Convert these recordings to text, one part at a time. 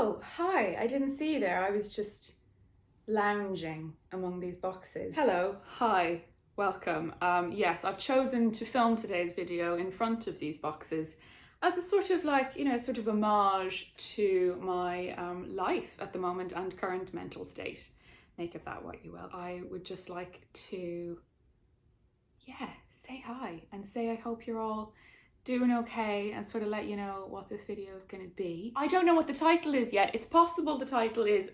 Oh, hi, I didn't see you there. I was just lounging among these boxes. Hello, hi, welcome. Yes, I've chosen to film today's video in front of these boxes as a sort of sort of homage to my life at the moment and current mental state. Make of that what you will. I would just like to, say hi and say I hope you're all doing okay and sort of let you know what this video is going to be. I don't know what the title is yet. It's possible the title is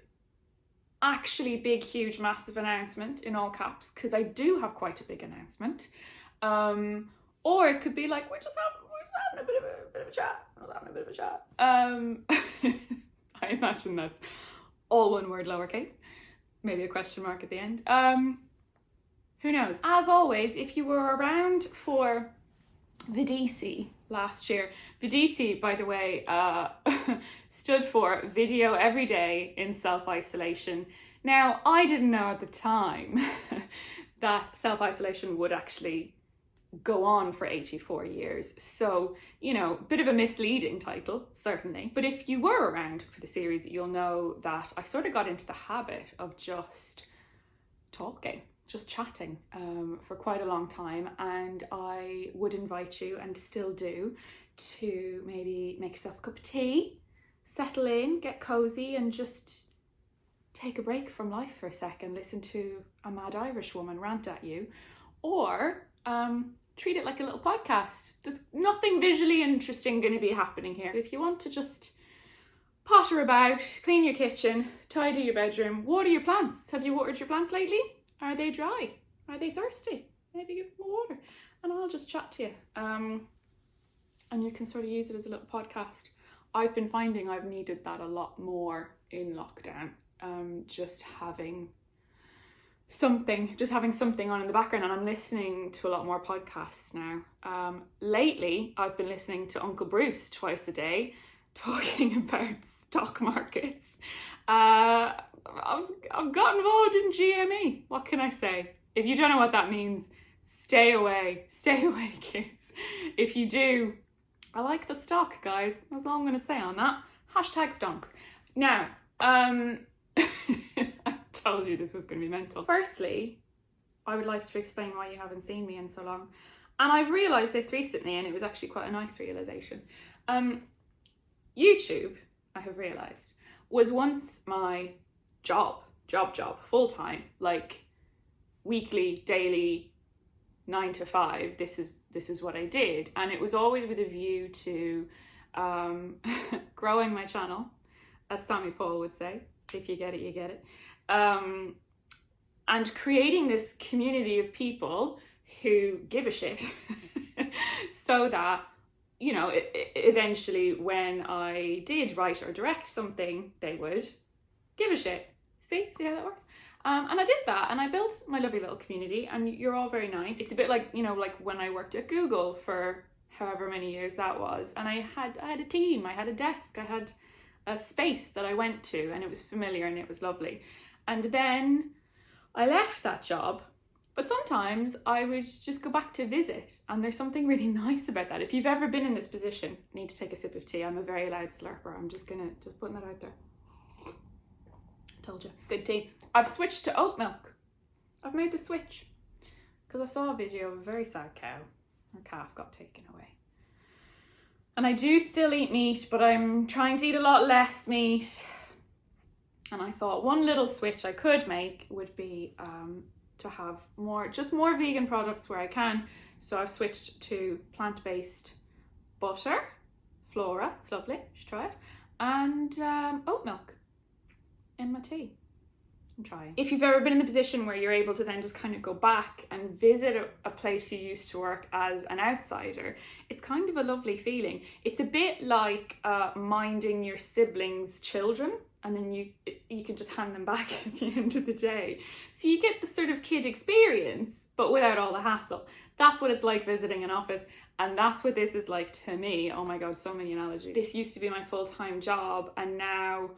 actually big, huge, massive announcement in all caps, because I do have quite a big announcement. Or it could be like, we're just having a bit of a chat. We're having a bit of a chat. I imagine that's all one word lowercase. Maybe a question mark at the end. Who knows? As always, if you were around for VDC last year, VDC, by the way, stood for Video Every Day in Self-Isolation. Now, I didn't know at the time that self-isolation would actually go on for 84 years. So, bit of a misleading title, certainly. But if you were around for the series, you'll know that I sort of got into the habit of just talking, just chatting for quite a long time, and I would invite you, and still do, to maybe make yourself a cup of tea, settle in, get cozy, and just take a break from life for a second, listen to a mad Irish woman rant at you, or treat it like a little podcast. There's nothing visually interesting going to be happening here. So if you want to just potter about, clean your kitchen, tidy your bedroom, water your plants. Have you watered your plants lately? Are they dry? Are they thirsty? Maybe give them more water. And I'll just chat to you. And you can sort of use it as a little podcast. I've been finding I've needed that a lot more in lockdown. Just having something on in the background, and I'm listening to a lot more podcasts now. Lately, I've been listening to Uncle Bruce twice a day, talking about stock markets. I've got involved in GME. What can I say? If you don't know what that means, stay away, kids. If you do, I like the stock, guys. That's all I'm going to say on that. Hashtag stonks. Now, I told you this was going to be mental. Firstly, I would like to explain why you haven't seen me in so long. And I've realised this recently, and it was actually quite a nice realisation. YouTube, I have realised, was once my job, full-time, like weekly, daily, 9 to 5. This is what I did. And it was always with a view to growing my channel, as Sammy Paul would say. If you get it, you get it. And creating this community of people who give a shit so that, eventually when I did write or direct something, they would give a shit. See how that works? And I did that, and I built my lovely little community, and you're all very nice. It's a bit like, like when I worked at Google for however many years that was, and I had a team, I had a desk, I had a space that I went to, and it was familiar and it was lovely. And then I left that job, but sometimes I would just go back to visit, and there's something really nice about that. If you've ever been in this position, I need to take a sip of tea. I'm a very loud slurper. I'm just putting that out there. Told you, it's good tea. I've switched to oat milk. I've made the switch because I saw a video of a very sad cow. Her calf got taken away. And I do still eat meat, but I'm trying to eat a lot less meat. And I thought one little switch I could make would be to have more vegan products where I can. So I've switched to plant-based butter, Flora, it's lovely, you should try it, and oat milk in my tea. I'm trying. If you've ever been in the position where you're able to then just kind of go back and visit a place you used to work as an outsider, it's kind of a lovely feeling. It's a bit like minding your siblings' children, and then you can just hand them back at the end of the day. So you get the sort of kid experience, but without all the hassle. That's what it's like visiting an office, and that's what this is like to me. Oh my God, so many analogies. This used to be my full-time job, and now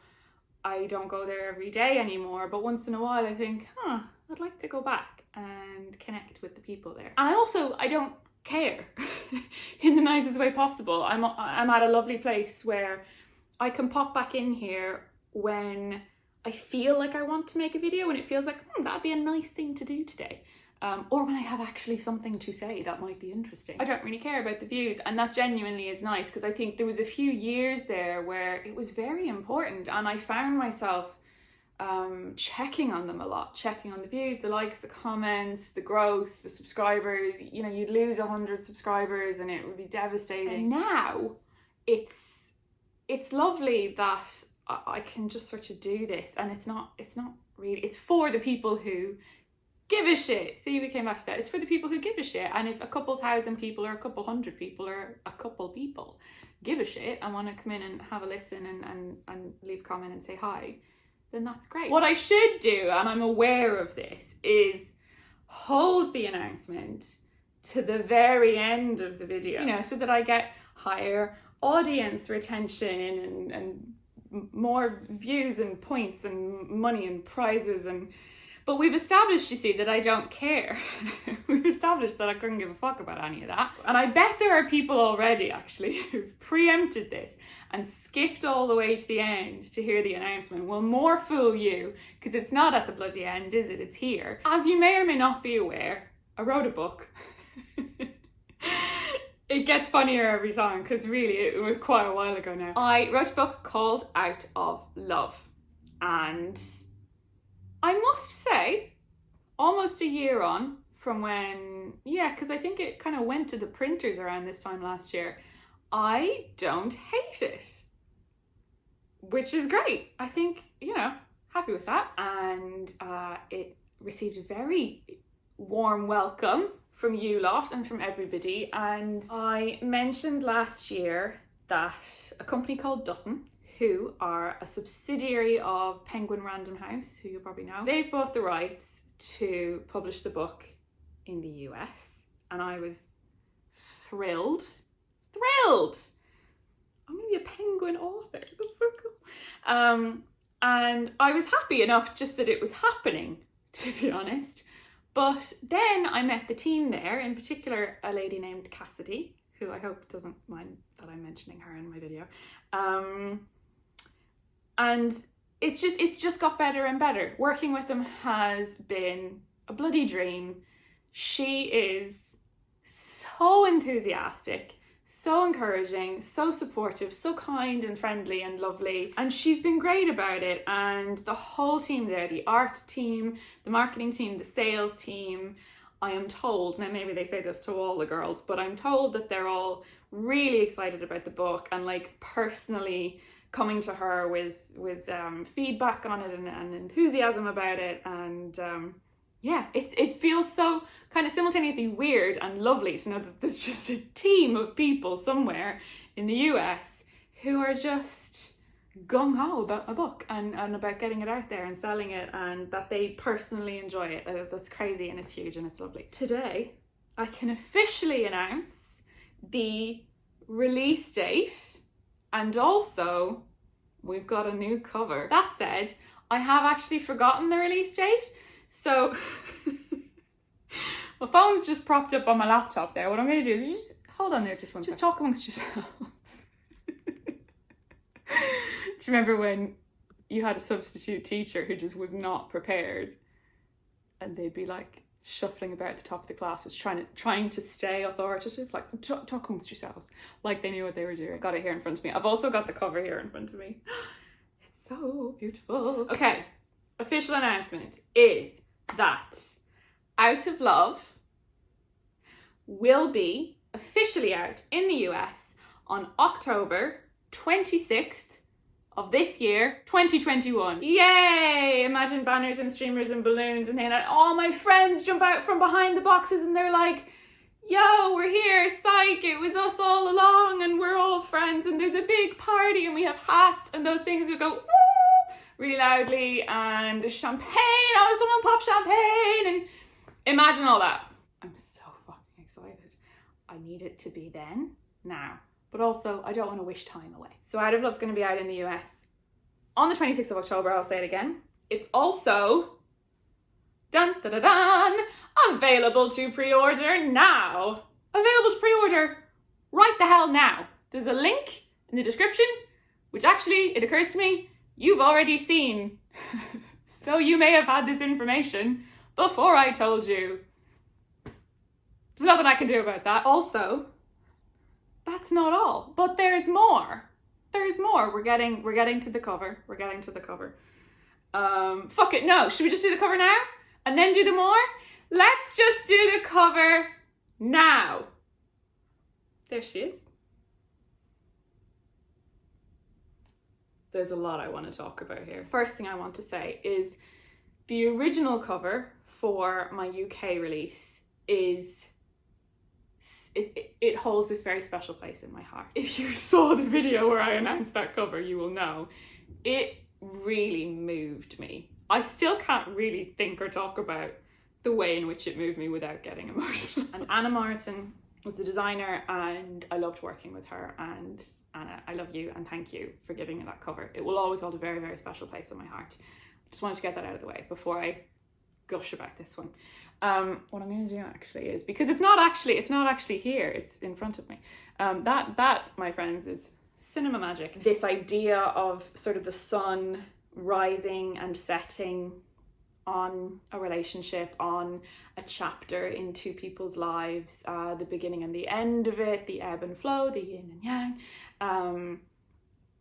I don't go there every day anymore, but once in a while I think, I'd like to go back and connect with the people there. And I don't care in the nicest way possible. I'm at a lovely place where I can pop back in here when I feel like I want to make a video and it feels like, that'd be a nice thing to do today. Or when I have actually something to say that might be interesting. I don't really care about the views, and that genuinely is nice, because I think there was a few years there where it was very important, and I found myself checking on them a lot, checking on the views, the likes, the comments, the growth, the subscribers. You know, you'd lose 100 subscribers and it would be devastating. And now it's lovely that I can just sort of do this, and it's not really, it's for the people who give a shit. See, we came back to that. It's for the people who give a shit, and if a couple thousand people or a couple hundred people or a couple people give a shit and want to come in and have a listen and leave a comment and say hi, then that's great. What I should do, and I'm aware of this, is hold the announcement to the very end of the video, you know, so that I get higher audience retention and more views and points and money and prizes. But we've established, you see, that I don't care. We've established that I couldn't give a fuck about any of that. And I bet there are people already, actually, who've preempted this and skipped all the way to the end to hear the announcement. Well, more fool you, because it's not at the bloody end, is it? It's here. As you may or may not be aware, I wrote a book. It gets funnier every time, because really, it was quite a while ago now. I wrote a book called Out of Love. And I must say, almost a year on from when, because I think it kind of went to the printers around this time last year, I don't hate it, which is great. I think, happy with that. And it received a very warm welcome from you lot and from everybody. And I mentioned last year that a company called Dutton, who are a subsidiary of Penguin Random House, who you probably know, they've bought the rights to publish the book in the US, and I was thrilled. I'm gonna be a Penguin author, that's so cool. And I was happy enough just that it was happening, to be honest. But then I met the team there, in particular a lady named Cassidy, who I hope doesn't mind that I'm mentioning her in my video. And it's just got better and better. Working with them has been a bloody dream. She is so enthusiastic, so encouraging, so supportive, so kind and friendly and lovely. And she's been great about it. And the whole team there, the art team, the marketing team, the sales team, I am told, now maybe they say this to all the girls, but I'm told that they're all really excited about the book and like personally coming to her with feedback on it and enthusiasm about it. And it feels so kind of simultaneously weird and lovely to know that there's just a team of people somewhere in the US who are just gung-ho about my book and about getting it out there and selling it, and that they personally enjoy it. That's crazy, and it's huge and it's lovely. Today, I can officially announce the release date, and also we've got a new cover. That said, I have actually forgotten the release date, so my phone's just propped up on my laptop there. What I'm going to do is just hold on there just one second. Just talk amongst yourselves. Do you remember when you had a substitute teacher who just was not prepared, and they'd be like shuffling about at the top of the classes trying to stay authoritative, like talk amongst yourselves, like they knew what they were doing. Got it here in front of me. I've also got the cover here in front of me. It's so beautiful. Okay, official announcement is that Out of Love will be officially out in the US on October 26th of this year, 2021. Yay! Imagine banners and streamers and balloons, and then all my friends jump out from behind the boxes and they're like, yo, we're here, psych, it was us all along and we're all friends and there's a big party and we have hats and those things would go woo really loudly, and there's champagne, someone pop champagne, and imagine all that. I'm so fucking excited. I need it to be then, now. But also, I don't want to wish time away. So Out of Love's going to be out in the US on the 26th of October, I'll say it again. It's also, available to pre-order now. Available to pre-order right the hell now. There's a link in the description which actually, it occurs to me, you've already seen. So you may have had this information before I told you. There's nothing I can do about that. Also, that's not all, but there's more. There's more. We're getting to the cover. We're getting to the cover. Fuck it, no. Should we just do the cover now and then do the more? Let's just do the cover now. There she is. There's a lot I want to talk about here. First thing I want to say is the original cover for my UK release is, it holds this very special place in my heart. If you saw the video where I announced that cover, you will know. It really moved me. I still can't really think or talk about the way in which it moved me without getting emotional. And Anna Morrison was the designer, and I loved working with her. And Anna, I love you and thank you for giving me that cover. It will always hold a very, very special place in my heart. Just wanted to get that out of the way before I gush about this one. What I'm going to do actually is, because it's not actually here, it's in front of me. That, my friends, is cinema magic. This idea of sort of the sun rising and setting on a relationship, on a chapter in two people's lives, the beginning and the end of it, the ebb and flow, the yin and yang.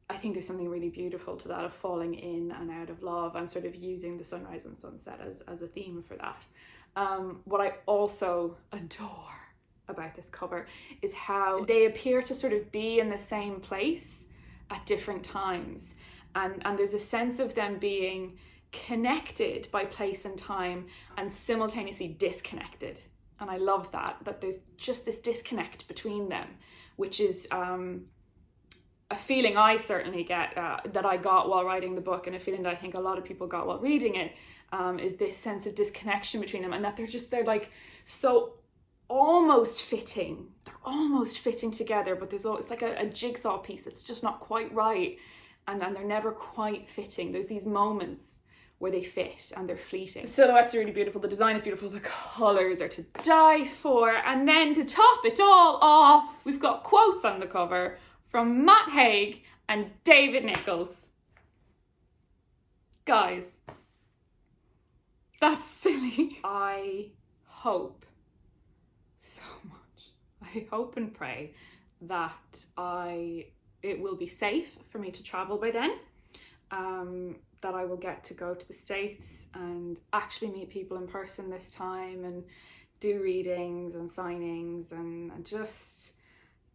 I think there's something really beautiful to that, of falling in and out of love and sort of using the sunrise and sunset as a theme for that. What I also adore about this cover is how they appear to sort of be in the same place at different times. And there's a sense of them being connected by place and time and simultaneously disconnected. And I love that there's just this disconnect between them, which is a feeling I certainly get, that I got while writing the book, and a feeling that I think a lot of people got while reading it, is this sense of disconnection between them, and that they're like so almost fitting. They're almost fitting together, but it's like a jigsaw piece that's just not quite right, and they're never quite fitting. There's these moments where they fit and they're fleeting. The silhouettes are really beautiful, the design is beautiful, the colours are to die for, and then to top it all off, we've got quotes on the cover from Matt Haig and David Nichols. Guys, that's silly. I hope so much. I hope and pray that it will be safe for me to travel by then. That I will get to go to the States and actually meet people in person this time and do readings and signings and just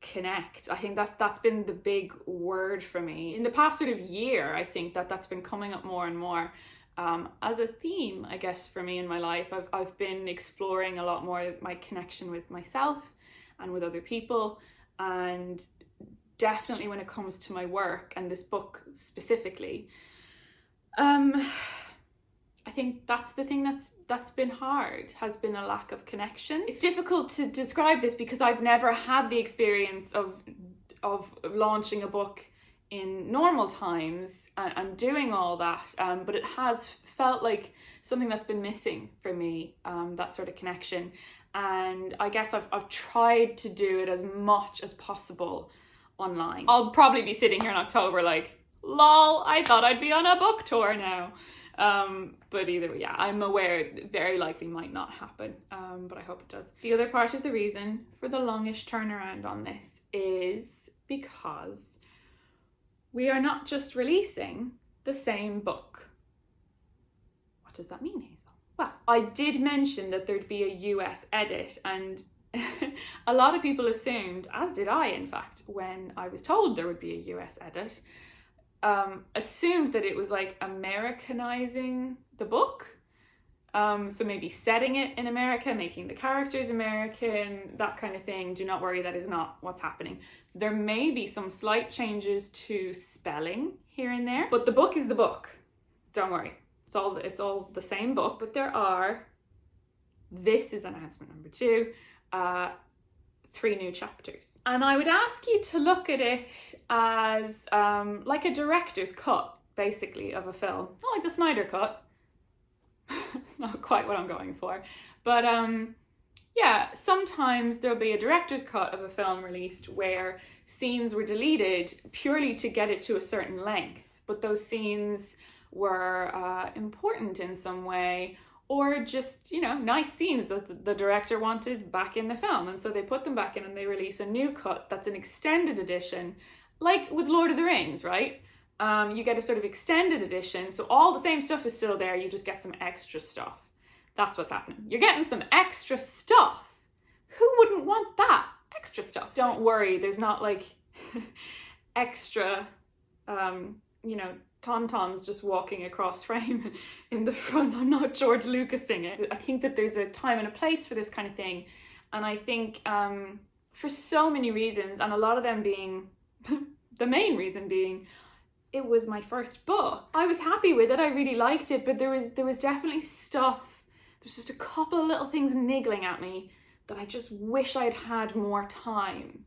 connect. I think that's been the big word for me in the past sort of year. I think that's been coming up more and more as a theme, I guess, for me in my life. I've been exploring a lot more my connection with myself and with other people, and definitely when it comes to my work and this book specifically, I think that's the thing that's been hard, has been a lack of connection. It's difficult to describe this because I've never had the experience of launching a book in normal times and doing all that, but it has felt like something that's been missing for me, that sort of connection. And I guess I've tried to do it as much as possible online. I'll probably be sitting here in October like, lol, I thought I'd be on a book tour now. But either way, yeah, I'm aware it very likely might not happen, but I hope it does. The other part of the reason for the longish turnaround on this is because we are not just releasing the same book. What does that mean, Hazel? Well, I did mention that there'd be a US edit, and a lot of people assumed, as did I in fact, when I was told there would be a US edit, assumed that it was like Americanizing the book. So maybe setting it in America, making the characters American, that kind of thing. Do not worry, that is not what's happening. There may be some slight changes to spelling here and there, but the book is the book. Don't worry. It's all the same book, but this is announcement number 2, 3 new chapters. And I would ask you to look at it as like a director's cut, basically, of a film. Not like the Snyder cut. It's not quite what I'm going for. But yeah, sometimes there'll be a director's cut of a film released where scenes were deleted purely to get it to a certain length, but those scenes were important in some way, or just, you know, nice scenes that the director wanted back in the film. And so they put them back in and they release a new cut that's an extended edition, like with Lord of the Rings, right? You get a sort of extended edition, so all the same stuff is still there, you just get some extra stuff. That's what's happening. You're getting some extra stuff. Who wouldn't want that extra stuff? Don't worry, there's not like extra, you know, tauntauns just walking across frame in the front. I'm not George Lucasing it. I think that there's a time and a place for this kind of thing. And I think for so many reasons, and a lot of them being, the main reason being, it was my first book. I was happy with it, I really liked it, but there was definitely stuff, there's just a couple of little things niggling at me that I just wish I'd had more time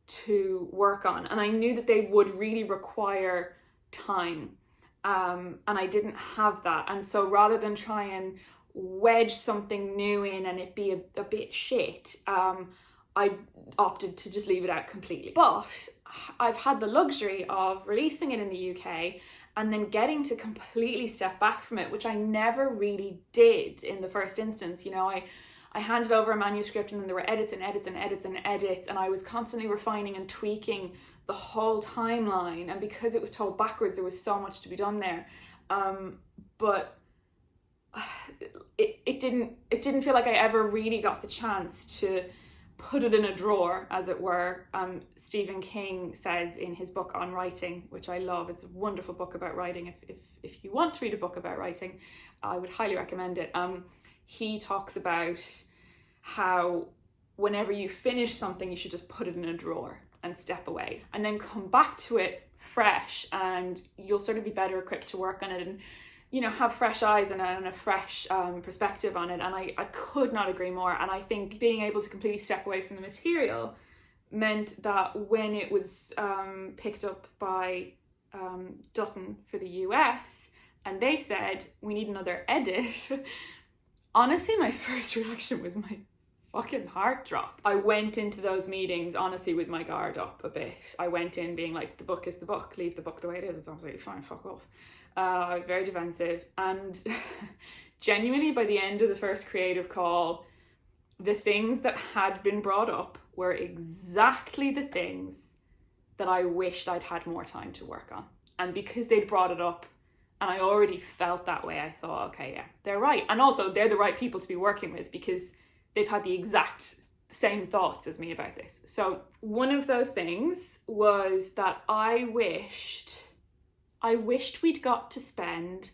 to work on. And I knew that they would really require time, and I didn't have that. And so rather than try and wedge something new in and it be a bit shit, I opted to just leave it out completely. But I've had the luxury of releasing it in the UK and then getting to completely step back from it, which I never really did in the first instance. You know, I handed over a manuscript and then there were edits and edits and edits and edits, and I was constantly refining and tweaking the whole timeline. And because it was told backwards, there was so much to be done there. But it didn't feel like I ever really got the chance to put it in a drawer, as it were. Stephen King says in his book on writing, which I love, it's a wonderful book about writing. If you want to read a book about writing, I would highly recommend it. He talks about how whenever you finish something, you should just put it in a drawer and step away and then come back to it fresh, and you'll sort of be better equipped to work on it and, you know, have fresh eyes and a fresh perspective on it. And I could not agree more. And I think being able to completely step away from the material meant that when it was picked up by Dutton for the US and they said, we need another edit, honestly, my first reaction was my fucking heart dropped. I went into those meetings, honestly, with my guard up a bit. I went in being like, the book is the book, leave the book the way it is, it's absolutely fine, fuck off. I was very defensive, and genuinely by the end of the first creative call, the things that had been brought up were exactly the things that I wished I'd had more time to work on. And because they'd brought it up and I already felt that way, I thought, okay, yeah, they're right. And also they're the right people to be working with because they've had the exact same thoughts as me about this. So one of those things was that I wished we'd got to spend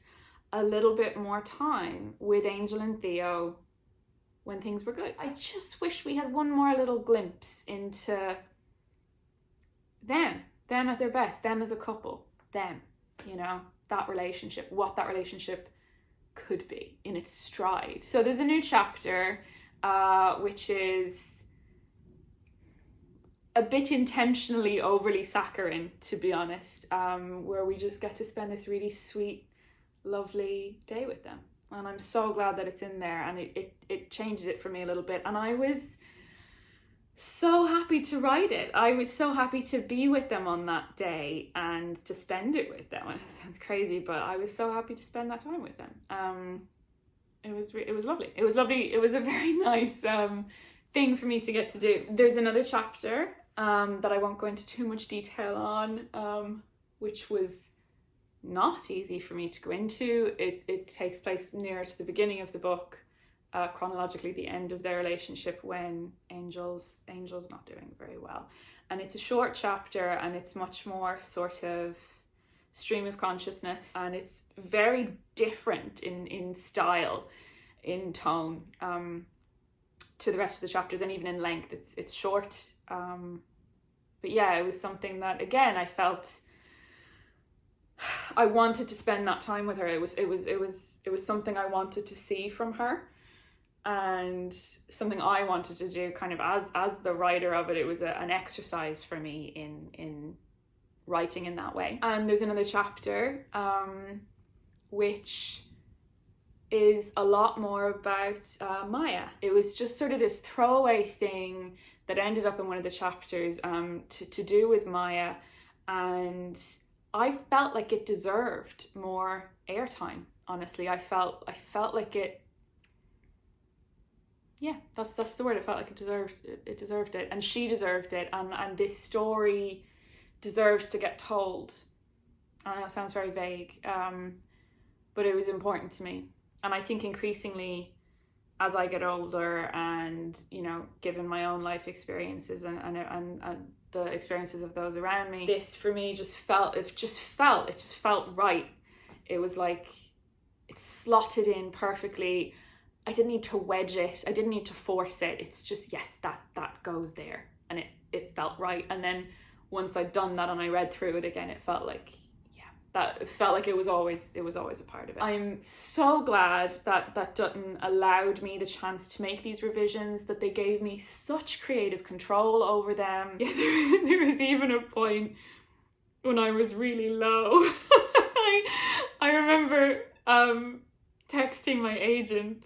a little bit more time with Angel and Theo when things were good. I just wish we had one more little glimpse into them at their best, them as a couple, them, you know, that relationship, what that relationship could be in its stride. So there's a new chapter, which is a bit intentionally overly saccharine, to be honest, where we just get to spend this really sweet, lovely day with them. And I'm so glad that it's in there, and it changes it for me a little bit. And I was so happy to write it. I was so happy to be with them on that day and to spend it with them. And it sounds crazy, but I was so happy to spend that time with them. It was lovely. It was lovely. It was a very nice thing for me to get to do. There's another chapter that I won't go into too much detail on, which was not easy for me to go into. It takes place nearer to the beginning of the book, chronologically the end of their relationship when Angel's not doing very well. And it's a short chapter and it's much more sort of stream of consciousness, and it's very different in style, in tone, to the rest of the chapters, and even in length. It's short, but yeah, it was something that, again, I felt I wanted to spend that time with her. It was something I wanted to see from her, and something I wanted to do kind of as the writer of it. It was an exercise for me in writing in that way. And there's another chapter which is a lot more about Maya. It was just sort of this throwaway thing that ended up in one of the chapters to do with Maya, and I felt like it deserved more airtime. Honestly, I felt like it. Yeah, that's the word. I felt like it deserved it, and she deserved it, and this story deserves to get told. I know it sounds very vague, but it was important to me, and I think increasingly, as I get older, and you know, given my own life experiences and the experiences of those around me, this for me just felt right. It was like it slotted in perfectly. I didn't need to wedge it. I didn't need to force it. It's just, yes, that goes there, and it felt right. And then once I'd done that and I read through it again, it felt like, that felt like it was always a part of it. I'm so glad that Dutton allowed me the chance to make these revisions, that they gave me such creative control over them. Yeah, there was even a point when I was really low. I remember texting my agent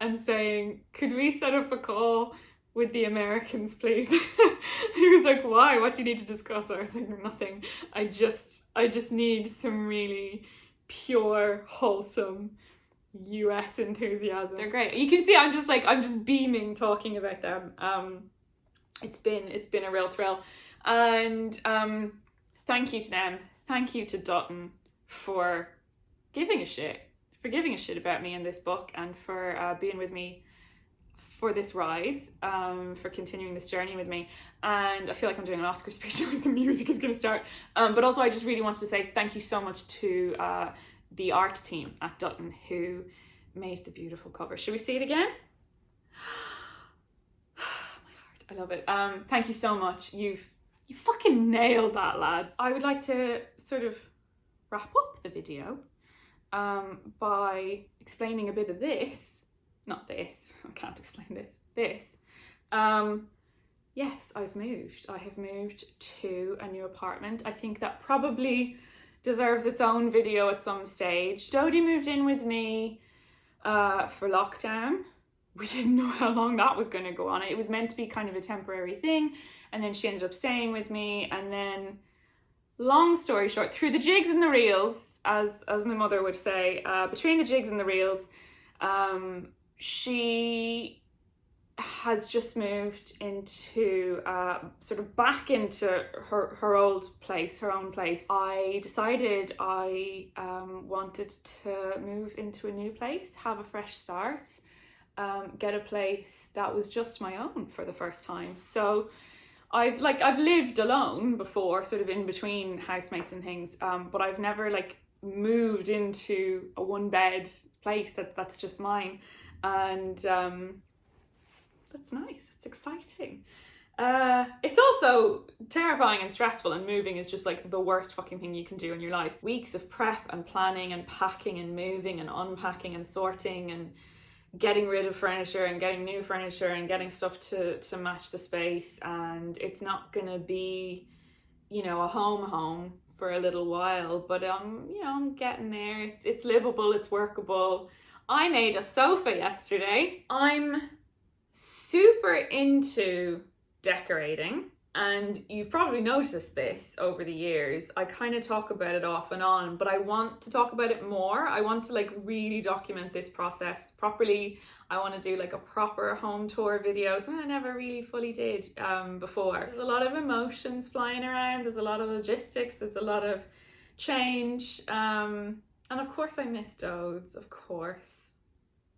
and saying, could we set up a call with the Americans, please? He was like, why? What do you need to discuss? I was like, nothing. I just need some really pure, wholesome US enthusiasm. They're great. You can see I'm just beaming talking about them. It's been a real thrill. And thank you to them. Thank you to Dutton for giving a shit about me in this book, and for being with me for this ride, for continuing this journey with me. And I feel like I'm doing an Oscar speech when the music is going to start. But also I just really wanted to say thank you so much to the art team at Dutton who made the beautiful cover. Should we see it again? My heart, I love it. Thank you so much. You fucking nailed that, lads. I would like to sort of wrap up the video by explaining a bit of this. Not this, I can't explain this. Yes, I've moved. I have moved to a new apartment. I think that probably deserves its own video at some stage. Dodie moved in with me for lockdown. We didn't know how long that was going to go on. It was meant to be kind of a temporary thing, and then she ended up staying with me, and then, long story short, through the jigs and the reels, as my mother would say, between the jigs and the reels, she has just moved into sort of back into her old place, her own place. I decided I wanted to move into a new place, have a fresh start, get a place that was just my own for the first time. So I've lived alone before, sort of in between housemates and things, but I've never moved into a one bed place that's just mine. And that's nice. It's exciting. It's also terrifying and stressful, and moving is just the worst fucking thing you can do in your life. Weeks of prep and planning and packing and moving and unpacking and sorting and getting rid of furniture and getting new furniture and getting stuff to match the space. And it's not gonna be, a home for a little while, but I'm getting there. It's livable, it's workable. I made a sofa yesterday. I'm super into decorating, and you've probably noticed this over the years. I kind of talk about it off and on, but I want to talk about it more. I want to really document this process properly. I want to do a proper home tour video, something I never really fully did before. There's a lot of emotions flying around. There's a lot of logistics. There's a lot of change. And of course I miss Dodes, of course.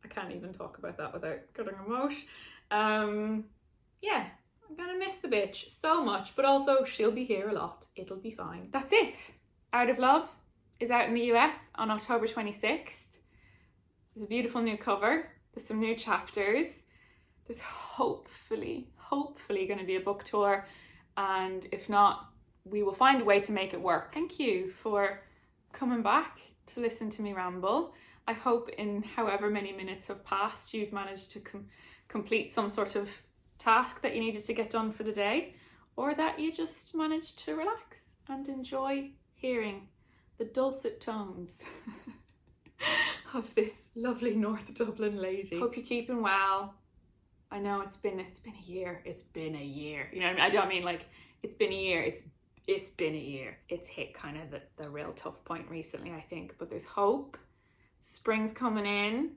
I can't even talk about that without getting emotion. Yeah, I'm gonna miss the bitch so much, but also she'll be here a lot. It'll be fine. That's it. Out of Love is out in the US on October 26th. There's a beautiful new cover. There's some new chapters. There's hopefully going to be a book tour. And if not, we will find a way to make it work. Thank you for coming back to listen to me ramble. I hope in however many minutes have passed, you've managed to complete some sort of task that you needed to get done for the day, or that you just managed to relax and enjoy hearing the dulcet tones of this lovely North Dublin lady. Hope you're keeping well. I know it's been a year. It's been a year. You know what I mean? I don't mean like it's been a year. It's been a year. It's hit kind of the real tough point recently, I think. But there's hope. Spring's coming in.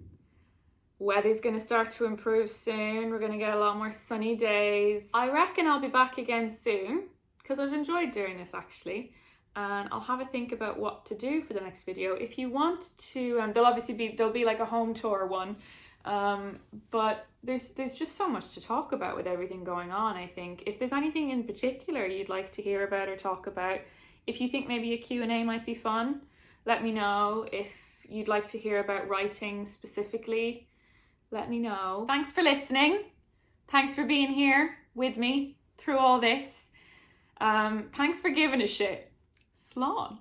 Weather's going to start to improve soon. We're going to get a lot more sunny days. I reckon I'll be back again soon because I've enjoyed doing this actually. And I'll have a think about what to do for the next video. If you want to, there'll be like a home tour one. But there's just so much to talk about with everything going on, I think. If there's anything in particular you'd like to hear about or talk about, if you think maybe a Q&A might be fun, let me know. If you'd like to hear about writing specifically, let me know. Thanks for listening. Thanks for being here with me through all this. Thanks for giving a shit. Slán.